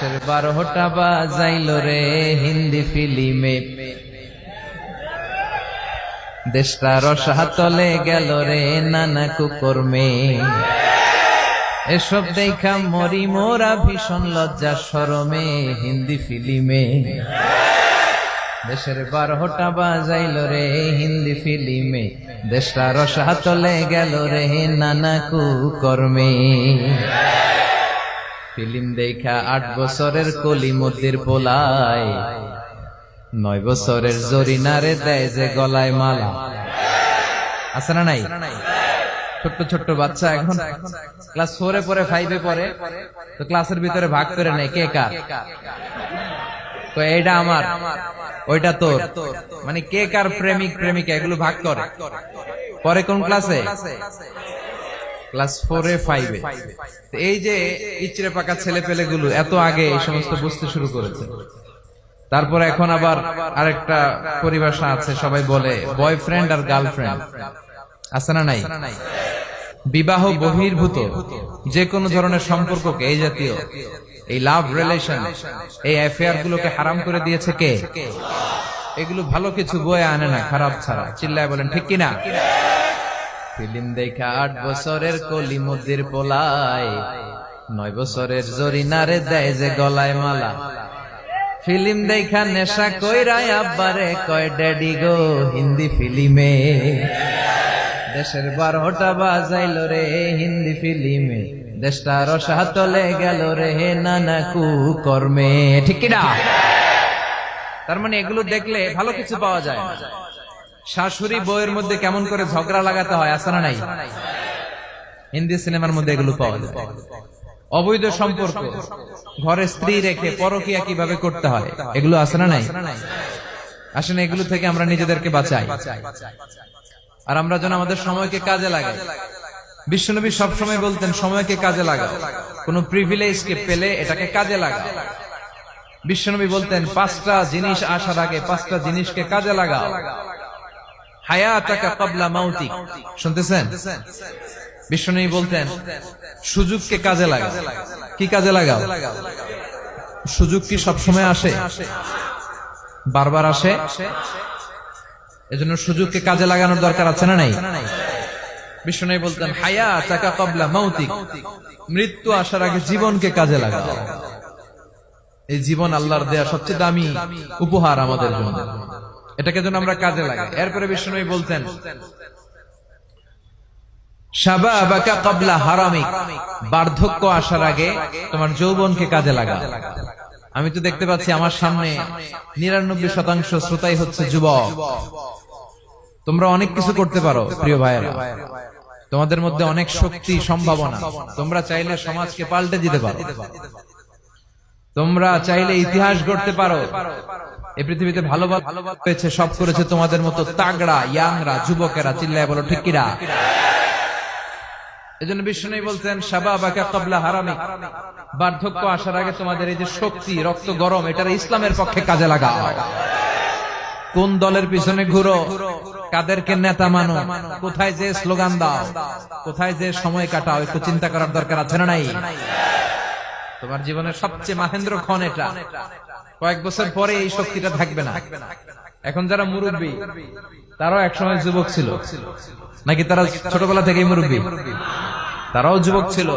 12টা বাজাইল রে হিন্দি ফিল্মে, দেশটা রসাতলে গেল রে নানা কুকর্মে। এসব দেখা মরি মোরা ভীষণ লজ্জা শরমে হিন্দি ফিল্মে। দেশের 12টা বাজাইল রে হিন্দি ফিল্মে, দেশটা রসাতলে গেল রে নানা কুকর্মে। ফিল্ম দেখা 8 বছরের কলিমদ্দির পোলায়, 9 বছরের জরিনারে দেয় যে গলায় মালা। আছে না নাই? ছোট্ট ছোট্ট বাচ্চা এখন ক্লাস 4 এ পড়ে, 5 এ পড়ে, তো ক্লাসের ভিতরে ভাগ করে নেয় কে কার। তো এইটা আমার, ওইটা তোর, মানে কে কার প্রেমিক প্রেমিকা এগুলো ভাগ করে। পরে কোন ক্লাসে? ক্লাস 4 এ 5 এ। এই যে ইচড়ে পাকা ছেলে পেলে গুলো এত আগে এই সমস্ত বুঝতে শুরু করেছে। তারপর এখন আবার আরেকটা পরিভাষা আছে, সবাই বলে বয়ফ্রেন্ড আর গার্লফ্রেন্ড। আছে না নাই? বিবাহ বহির্ভূত যে কোনো ধরনের সম্পর্ককে, এই জাতীয় এই লাভ রিলেশন, এই অ্যাফেয়ার গুলোকে হারাম করে দিয়েছে কে? এগুলো ভালো কিছু বয়ে আনে না, খারাপ ছাড়া। চিল্লায় বলেন ঠিক কিনা? ফিল্ম দেখা 8 বছরের কলিমদ্দির পোলায়, 9 বছরের জরিনারে দেয় যে গলায় মালা। ফিল্ম দেখা নেশা কইরায় আব্বারে কয় ড্যাডি গো হিন্দি ফিল্মে। দেশের 12টা বাজাইল রে হিন্দি ফিল্মে, দেশটা রসাতলে গেল রে নানা কুকর্মে। ঠিক কিনা? তার মানে এগুলো দেখলে ভালো কিছু পাওয়া যায়। শাশুড়ি বউয়ের মধ্যে কেমন করে ঝগড়া লাগাতে হয়, আছে না নাই? হিন্দি সিনেমার মধ্যে এগুলো পাওয়া যায়। অবৈধ সম্পর্ক, ঘরে স্ত্রী রেখে পরকিয়া কিভাবে করতে হয়, এগুলো আছে না নাই? আসলে এগুলো থেকে আমরা নিজেদেরকে বাঁচাই, আর আমরা যেন আমাদের সময়কে কাজে লাগাই। বিশ্বনবী সবসময় বলতেন সময়কে কাজে লাগাও, কোন প্রিভিলেজকে পেলে এটাকে কাজে লাগাও। বিশ্বনবী বলতেন 5টা জিনিস আসার আগে 5টা জিনিসকে কাজে লাগাও। হায়াতাকা ক্বাবলা মাউতিক, শুনতেছেন? বিশ্বনবী বলতেন সুযোগকে কাজে লাগাও। কি কাজে লাগাও? সুযোগ কি সবসময় আসে? বারবার আসে? এজন্য সুযোগকে কাজে লাগানোর দরকার আছে না নাই? বিশ্বনবী বলতেন হায়াতাকা ক্বাবলা মাউতিক, মৃত্যু আসার আগে জীবনকে কাজে লাগাও। এই জীবন আল্লাহর দেয়া সবচেয়ে দামি উপহার আমাদের জন্য, এটাকে যেন আমরা কাজে লাগাই। এরপরে বিশ্বনবী বলতেন শাবাবাকা ক্বাবলা হারামিক, বার্ধক্য আসার আগে তোমার যৌবনকে কাজে লাগাও। আমি তো দেখতে পাচ্ছি আমার সামনে 99% শ্রোতাই হচ্ছে যুবক। তোমরা অনেক কিছু করতে পারো প্রিয় ভাইয়েরা, তোমাদের মধ্যে অনেক শক্তি, সম্ভাবনা। তোমরা চাইলে সমাজকে পাল্টে দিতে পারো, তোমরা চাইলে ইতিহাস গড়তে পারো। এই পৃথিবীতে ভালো হয়েছে, সব করেছে তোমাদের মতো তাগড়া ইয়াংরা, যুবকেরা। চিল্লায় বলো ঠিক কিনা? এজন্য বিষ্ণু বলতেন শাবাবাকা ক্বাবলা হারামিক, বার্ধক্য আসার আগে তোমাদের এই যে শক্তি, রক্ত গরম, এটা ইসলামের পক্ষে কাজে লাগাও। কোন দলের পিছনে ঘুরো, কাদেরকে নেতা মানো, কোথায় যে স্লোগান দাও, কোথায় যে সময় কাটাও, একটু চিন্তা করার দরকার আছে না নাই? তোমার জীবনের সবচেয়ে মাহেন্দ্র ক্ষণ এটা। কয়েক বছর পরে এই শক্তিটা থাকবে না। এখন যারা মুরব্বী, তারাও একসময় যুবক ছিল নাকি? তারা ছোটবেলা থেকেই মুরব্বী? তারাও যুবক ছিল,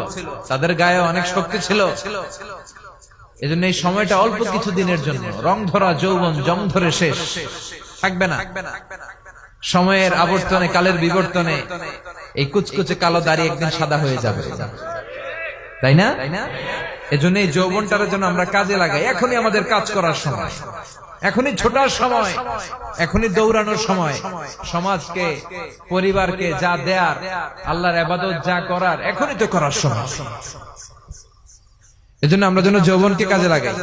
তাদের গায়ে অনেক শক্তি ছিল। এজন্য এই সময়টা অল্প কিছু দিনের জন্য। রং ধরা যৌবন জং ধরে শেষ থাকবে না। সময়ের আবর্তনে, কালের বিবর্তনে এই কুচকুচে কালো দাড়ি একদিন সাদা হয়ে যাবে, তাই না? এজন্য এই যৌবনটার জন্য আমরা কাজে লাগাই। এখনই আমাদের কাজ করার সময়, এখনই ছোটার সময়, এখনই দৌড়ানোর সময়। সমাজকে, পরিবারকে যা দেয়ার, আল্লাহর ইবাদত যা করার, এখনই তো করার সময়। এজন্য আমরা যেন যৌবনকে কাজে লাগাই।